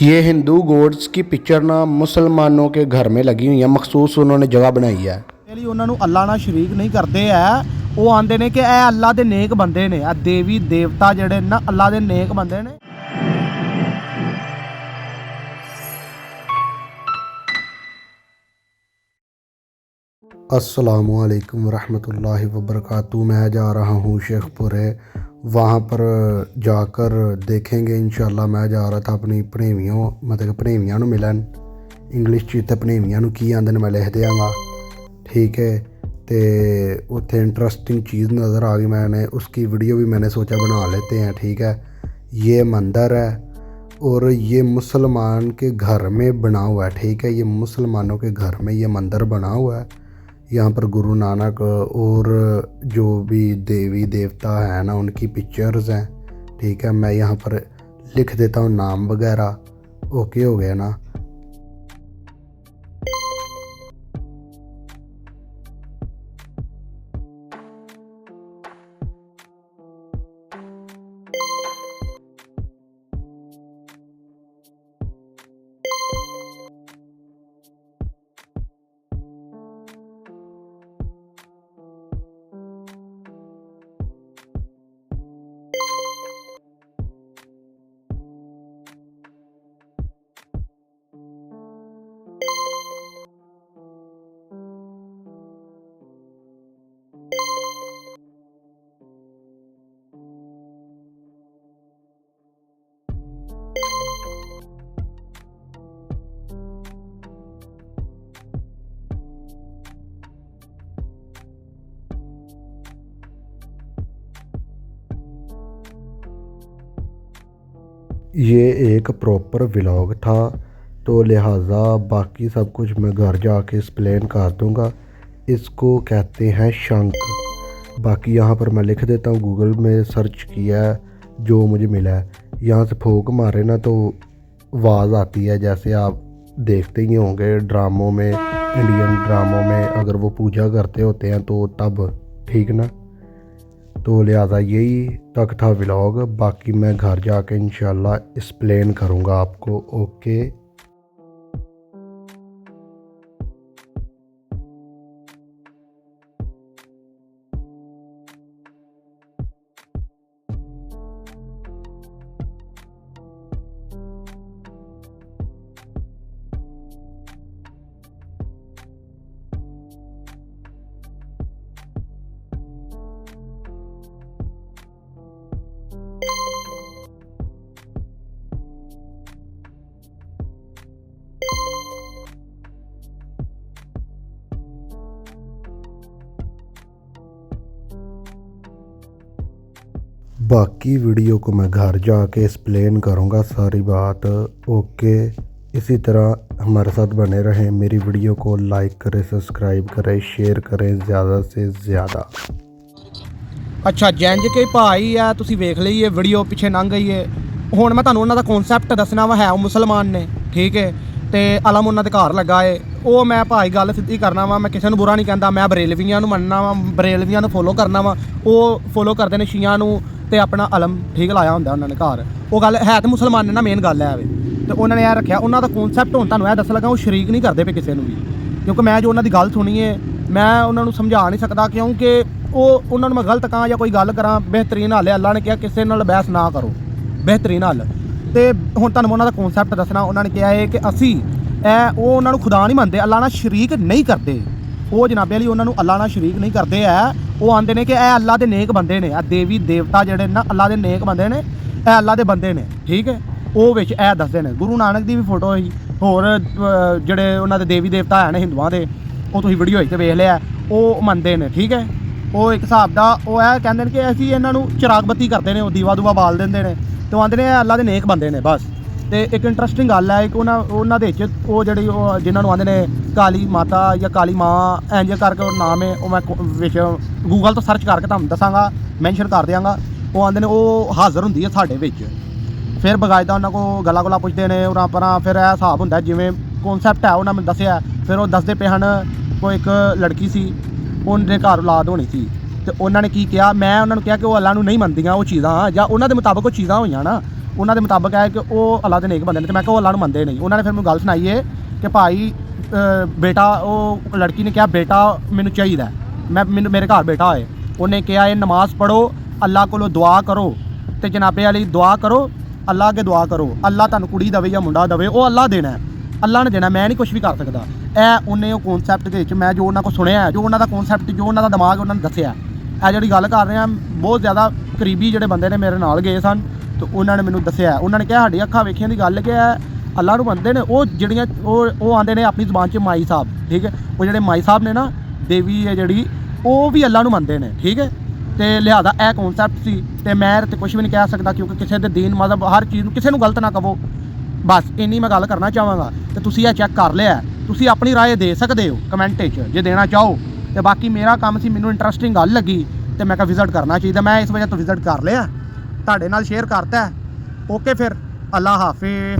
ये हिंदू गॉड्स की पिक्चर ना मुसलमानों के घर में लगी हुई है, मखसूस उन्होंने जगह बनाई है। ਲਈ ਉਹਨਾਂ ਨੂੰ ਅੱਲਾ ਨਾਲ ਸ਼ਰੀਕ ਨਹੀਂ ਕਰਦੇ ਆ। ਉਹ ਆਂਦੇ ਨੇ ਕਿ ਇਹ ਅੱਲਾ ਦੇ ਨੇਕ ਬੰਦੇ ਨੇ, ਆ ਦੇਵੀ ਦੇਵਤਾ ਜਿਹੜੇ ਨਾ ਅੱਲਾ ਦੇ ਨੇਕ ਬੰਦੇ ਨੇ। अस्सलामुअलैकुम रहमतुल्लाहि वबरकातुहू। मैं जा रहा हूँ शेखपुरे, वहाँ पर जाकर देखेंगे इंशाल्लाह। मैं जा रहा था अपनी भनेवियों मतलब भनेवियां नूं मिलन, इंग्लिश च ते भनेवियां नूं की आंदे ने मैं लिख देंगा, ठीक है। तो उत्थे इंटरस्टिंग चीज़ नज़र आ गई, मैंने उसकी वीडियो भी मैंने सोचा बना लेते हैं, ठीक है। ये मंदिर है और ये मुसलमान के घर में बना हुआ है, ठीक है। ये मुसलमानों के घर में ये मंदिर बना हुआ है। यहाँ पर गुरु नानक और जो भी देवी देवता है ना उनकी पिक्चर्स हैं, ठीक है। मैं यहाँ पर लिख देता हूँ नाम वगैरह, ओके हो गया ना। ये एक प्रॉपर व्लॉग था, तो लिहाजा बाकी सब कुछ मैं घर जाके एक्सप्लेन कर दूँगा। इसको कहते हैं शंख। बाकी यहाँ पर मैं लिख देता हूँ, गूगल में सर्च किया है जो मुझे मिला है। यहाँ से फूंक मारे ना तो आवाज़ आती है, जैसे आप देखते ही होंगे ड्रामों में, इंडियन ड्रामों में अगर वो पूजा करते होते हैं तो तब, ठीक ना। तो लिहाजा यही तक था व्लॉग, बाकी मैं घर जाके इंशाल्लाह एक्सप्लेन करूँगा आपको, ओके। बाकी वीडियो को मैं घर जाके एक्सप्लेन करूँगा सारी बात, ओके। इसी तरह हमारे साथ बने रहें, मेरी वीडियो को लाइक करें, सब्सक्राइब करें, शेयर करें ज़्यादा से ज़्यादा। ਅੱਛਾ ਜੈਂਜ ਕੇ ਭਾਈ ਆ, ਤੁਸੀਂ ਵੇਖ ਲਈਏ ਵੀਡੀਓ ਪਿੱਛੇ ਲੰਘ ਗਈ ਹੈ। ਹੁਣ ਮੈਂ ਤੁਹਾਨੂੰ ਉਹਨਾਂ ਦਾ ਕਨਸੈਪਟ ਦੱਸਣਾ ਵਾ। ਹੈ ਉਹ ਮੁਸਲਮਾਨ ਨੇ, ਠੀਕ ਹੈ, ਤੇ ਅਲਮ ਉਹਨਾਂ ਦੇ ਘਰ ਲੱਗਾ ਏ। ਉਹ ਮੈਂ ਭਾਈ ਗੱਲ ਸਿੱਧੀ ਕਰਨਾ ਵਾ, ਮੈਂ ਕਿਸੇ ਨੂੰ ਬੁਰਾ ਨਹੀਂ ਕਹਿੰਦਾ। ਮੈਂ ਬਰੇਲਵੀਆਂ ਨੂੰ ਮੰਨਣਾ ਵਾ, ਬਰੇਲਵੀਆਂ ਨੂੰ ਫੋਲੋ ਕਰਨਾ ਵਾ। ਉਹ ਫੋਲੋ ਕਰਦੇ ਨੇ ਸ਼ੀਆਂ ਨੂੰ ਤੇ ਆਪਣਾ ਅਲਮ ਠੀਕ ਲਾਇਆ ਹੁੰਦਾ ਉਹਨਾਂ ਨੇ ਘਰ। ਉਹ ਗੱਲ ਹੈ ਤੇ ਮੁਸਲਮਾਨ ਨੇ ਨਾ, ਮੇਨ ਗੱਲ ਹੈ ਵੇ। ਤੇ ਉਹਨਾਂ ਨੇ ਇਹ ਰੱਖਿਆ, ਉਹਨਾਂ ਦਾ ਕਨਸੈਪਟ ਹੁਣ ਤੁਹਾਨੂੰ ਇਹ ਦੱਸ ਲੱਗਾ, ਉਹ ਸ਼ਰੀਕ ਨਹੀਂ ਕਰਦੇ ਪਏ ਕਿਸੇ ਨੂੰ ਵੀ। ਕਿਉਂਕਿ ਮੈਂ ਜੋ ਉਹਨਾਂ ਦੀ ਗੱਲ ਸੁਣੀ ਹੈ, ਮੈਂ ਉਹਨਾਂ ਨੂੰ ਸਮਝਾ ਨਹੀਂ ਸਕਦਾ, ਕਿਉਂਕਿ ਉਹ ਉਹਨਾਂ ਨੂੰ ਮੈਂ ਗਲਤ ਕਹਾਂ ਜਾਂ ਕੋਈ ਗੱਲ ਕਰਾਂ, ਬਿਹਤਰੀਨ ਹਾਲ ਹੈ। ਅੱਲਾ ਨੇ ਕਿਹਾ ਕਿਸੇ ਨਾਲ ਬਹਿਸ ਨਾ ਕਰੋ, ਬਿਹਤਰੀਨ ਹੱਲ। ਤੇ ਹੁਣ ਤੁਹਾਨੂੰ ਉਹਨਾਂ ਦਾ ਕਨਸੈਪਟ ਦੱਸਣਾ। ਉਹਨਾਂ ਨੇ ਕਿਹਾ ਹੈ ਕਿ ਅਸੀਂ ਉਹ ਉਹਨਾਂ ਨੂੰ ਖੁਦਾ ਨਹੀਂ ਮੰਨਦੇ, ਅੱਲਾ ਨਾਲ ਸ਼ਰੀਕ ਨਹੀਂ ਕਰਦੇ। ਉਹ ਜਨਾਬੇ ਲਈ ਉਹਨਾਂ ਨੂੰ ਅੱਲਾ ਨਾਲ ਸ਼ਰੀਕ ਨਹੀਂ ਕਰਦੇ ਹੈ। ਉਹ ਆਂਦੇ ਨੇ ਕਿ ਇਹ ਅੱਲਾ ਦੇ ਨੇਕ ਬੰਦੇ ਨੇ, ਆ ਦੇਵੀ ਦੇਵਤਾ ਜਿਹੜੇ ਨਾ ਅੱਲਾ ਦੇ ਨੇਕ ਬੰਦੇ ਨੇ, ਇਹ ਅੱਲਾ ਦੇ ਬੰਦੇ ਨੇ, ਠੀਕ ਹੈ। ਉਹ ਵਿੱਚ ਇਹ ਦੱਸਦੇ ਨੇ। ਗੁਰੂ ਨਾਨਕ ਦੀ ਵੀ ਫੋਟੋ ਸੀ, ਹੋਰ ਜਿਹੜੇ ਉਹਨਾਂ ਦੇ ਦੇਵੀ ਦੇਵਤਾ ਹੈ ਨੇ ਹਿੰਦੂਆਂ ਦੇ, ਉਹ ਤੁਸੀਂ ਵੀਡੀਓ 'ਚ ਵੇਖ ਲਿਆ, ਉਹ ਮੰਨਦੇ ਨੇ, ਠੀਕ ਹੈ। ਉਹ ਇੱਕ ਹਿਸਾਬ ਦਾ ਉਹ ਇਹ ਕਹਿੰਦੇ ਨੇ ਕਿ ਅਸੀਂ ਇਹਨਾਂ ਨੂੰ ਚਿਰਾਗ ਬੱਤੀ ਕਰਦੇ ਨੇ, ਉਹ ਦੀਵਾ ਦੂਵਾ ਬਾਲ ਦਿੰਦੇ ਨੇ, ਤੇ ਉਹ ਆਂਦੇ ਨੇ ਇਹ ਅੱਲਾ ਦੇ ਨੇਕ ਬੰਦੇ ਨੇ ਬਸ। ਤੇ ਇੱਕ ਇੰਟਰਸਟਿੰਗ ਗੱਲ ਹੈ, ਇੱਕ ਉਹਨਾਂ ਦੇ ਵਿੱਚ ਉਹ ਜਿਹੜੀ ਉਹ ਜਿਨ੍ਹਾਂ ਨੂੰ ਆਂਦੇ ਨੇ ਕਾਲੀ ਮਾਤਾ ਜਾਂ ਕਾਲੀ ਮਾਂ, ਇੰਜ ਕਰਕੇ ਉਹ ਨਾਮ ਹੈ। ਉਹ ਮੈਂ ਵਿੱਚ ਗੂਗਲ ਤੋਂ ਸਰਚ ਕਰਕੇ ਤੁਹਾਨੂੰ ਦੱਸਾਂਗਾ, ਮੈਂਸ਼ਨ ਕਰ ਦਿਆਂਗਾ। ਉਹ ਆਂਦੇ ਨੇ ਉਹ ਹਾਜ਼ਰ ਹੁੰਦੀ ਹੈ ਸਾਡੇ ਵਿੱਚ। ਫਿਰ ਬਗਾਇਦਾ ਉਹਨਾਂ ਕੋਲ ਗੱਲਾਂ ਗੁੱਲਾਂ ਪੁੱਛਦੇ ਨੇ ਉਰਾਂ ਪਰਾਂ। ਫਿਰ ਇਹ ਹਿਸਾਬ ਹੁੰਦਾ ਜਿਵੇਂ ਕਨਸੈਪਟ ਹੈ ਉਹਨਾਂ ਮੈਨੂੰ ਦੱਸਿਆ। ਫਿਰ ਉਹ ਦੱਸਦੇ ਪਏ ਹਨ, ਕੋਈ ਇੱਕ ਲੜਕੀ ਸੀ, ਉਹਦੇ ਘਰ ਔਲਾਦ ਹੋਣੀ ਸੀ, ਤੇ ਉਹਨਾਂ ਨੇ ਕੀ ਕਿਹਾ, ਮੈਂ ਉਹਨਾਂ ਨੂੰ ਕਿਹਾ ਕਿ ਉਹ ਅੱਲਾ ਨੂੰ ਨਹੀਂ ਮੰਨਦੀਆਂ ਉਹ ਚੀਜ਼ਾਂ, ਜਾਂ ਉਹਨਾਂ ਦੇ ਮੁਤਾਬਕ ਉਹ ਚੀਜ਼ਾਂ ਹੋਈਆਂ ਨਾ, ਉਹਨਾਂ ਦੇ ਮੁਤਾਬਕ ਹੈ ਕਿ ਉਹ ਅੱਲਾ ਦੇ ਨੇਕ ਬੰਦੇ ਨੇ, ਤੇ ਮੈਂ ਕਿਹਾ ਉਹ ਅੱਲਾ ਨੂੰ ਮੰਨਦੇ ਨਹੀਂ। ਉਹਨਾਂ ਨੇ ਫਿਰ ਮੈਨੂੰ ਗੱਲ ਸੁਣਾਈ ਹੈ ਕਿ ਭਾਈ ਬੇਟਾ, ਉਹ ਲੜਕੀ ਨੇ ਕਿਹਾ ਬੇਟਾ ਮੈਨੂੰ ਚਾਹੀਦਾ, ਮੈਨੂੰ ਮੇਰੇ ਘਰ ਬੇਟਾ ਹੋਏ। ਉਹਨੇ ਕਿਹਾ ਇਹ ਨਮਾਜ਼ ਪੜ੍ਹੋ, ਅੱਲਾ ਕੋਲੋਂ ਦੁਆ ਕਰੋ, ਤੇ ਜਨਾਬੇ ਵਾਲੀ ਦੁਆ ਕਰੋ, ਅੱਲਾ ਅੱਗੇ ਦੁਆ ਕਰੋ, ਅੱਲਾ ਤੁਹਾਨੂੰ ਕੁੜੀ ਦੇਵੇ ਜਾਂ ਮੁੰਡਾ ਦੇਵੇ, ਉਹ ਅੱਲਾ ਦੇਣਾ, ਅੱਲਾ ਨੇ ਦੇਣਾ, ਮੈਂ ਨਹੀਂ ਕੁਝ ਵੀ ਕਰ ਸਕਦਾ। ਇਹ ਉਹਨੇ ਉਹ ਕਨਸੈਪਟ ਦੇ ਵਿੱਚ ਮੈਂ ਜੋ ਉਹਨਾਂ ਕੋਲ ਸੁਣਿਆ, ਜੋ ਉਹਨਾਂ ਦਾ ਕਨਸੈਪਟ, ਜੋ ਉਹਨਾਂ ਦਾ ਦਿਮਾਗ ਉਹਨਾਂ ਨੇ ਦੱਸਿਆ, ਇਹ ਜਿਹੜੀ ਗੱਲ ਕਰ ਰਹੇ ਆ, ਬਹੁਤ ਜ਼ਿਆਦਾ ਕਰੀਬੀ ਜਿਹੜੇ ਬੰਦੇ ਨੇ ਮੇਰੇ ਨਾਲ ਗਏ ਸਨ, ਤੇ ਉਹਨਾਂ ਨੇ ਮੈਨੂੰ ਦੱਸਿਆ। ਉਹਨਾਂ ਨੇ ਕਿਹਾ ਸਾਡੀ ਅੱਖਾਂ ਵੇਖੀਆਂ ਦੀ ਗੱਲ ਕਿ ਅੱਲਾ ਨੂੰ ਮੰਨਦੇ ਨੇ। ਉਹ ਜਿਹੜੀਆਂ ਉਹ ਆਉਂਦੇ ਨੇ ਆਪਣੀ ਜ਼ੁਬਾਨ 'ਚ ਮਾਈ ਸਾਹਿਬ, ਠੀਕ ਹੈ, ਉਹ ਜਿਹੜੇ ਮਾਈ ਸਾਹਿਬ ਨੇ ਨਾ, ਦੇਵੀ ਹੈ ਜਿਹੜੀ, ਉਹ ਵੀ ਅੱਲਾ ਨੂੰ ਮੰਨਦੇ ਨੇ, ਠੀਕ ਹੈ। ਤੇ ਲਿਹਾਜ਼ਾ ਇਹ ਕਨਸੈਪਟ ਸੀ, ਤੇ ਮੈਂ ਤੇ ਕੁਝ ਵੀ ਨਹੀਂ ਕਹਿ ਸਕਦਾ, ਕਿਉਂਕਿ ਕਿਸੇ ਦੇ ਦੀਨ ਮਜ਼ਹਬ ਹਰ ਚੀਜ਼ ਨੂੰ ਕਿਸੇ ਨੂੰ ਗਲਤ ਨਾ ਕਹੋ, ਬਸ ਇੰਨੀ ਮੈਂ ਗੱਲ ਕਰਨਾ ਚਾਹਾਂਗਾ। ਤੇ ਤੁਸੀਂ ਇਹ ਚੈੱਕ ਕਰ ਲਿਆ, ਤੁਸੀਂ ਆਪਣੀ ਰਾਏ ਦੇ ਸਕਦੇ ਹੋ ਕਮੈਂਟ 'ਚ ਜੇ ਦੇਣਾ ਚਾਹੋ। ਤੇ ਬਾਕੀ ਮੇਰਾ ਕੰਮ ਸੀ, ਮੈਨੂੰ ਇੰਟਰਸਟਿੰਗ ਗੱਲ ਲੱਗੀ ਤੇ ਮੈਂ ਕਿਹਾ ਵਿਜ਼ਿਟ ਕਰਨਾ ਚਾਹੀਦਾ, ਮੈਂ ਇਸ ਵਜ੍ਹਾ ਤੋਂ ਵਿਜ਼ਿਟ ਕਰ ਲਿਆ, ਤੁਹਾਡੇ ਨਾਲ ਸ਼ੇਅਰ ਕਰਤਾ। ਓਕੇ ਫਿਰ, ਅੱਲਾ ਹਾਫਿਜ਼।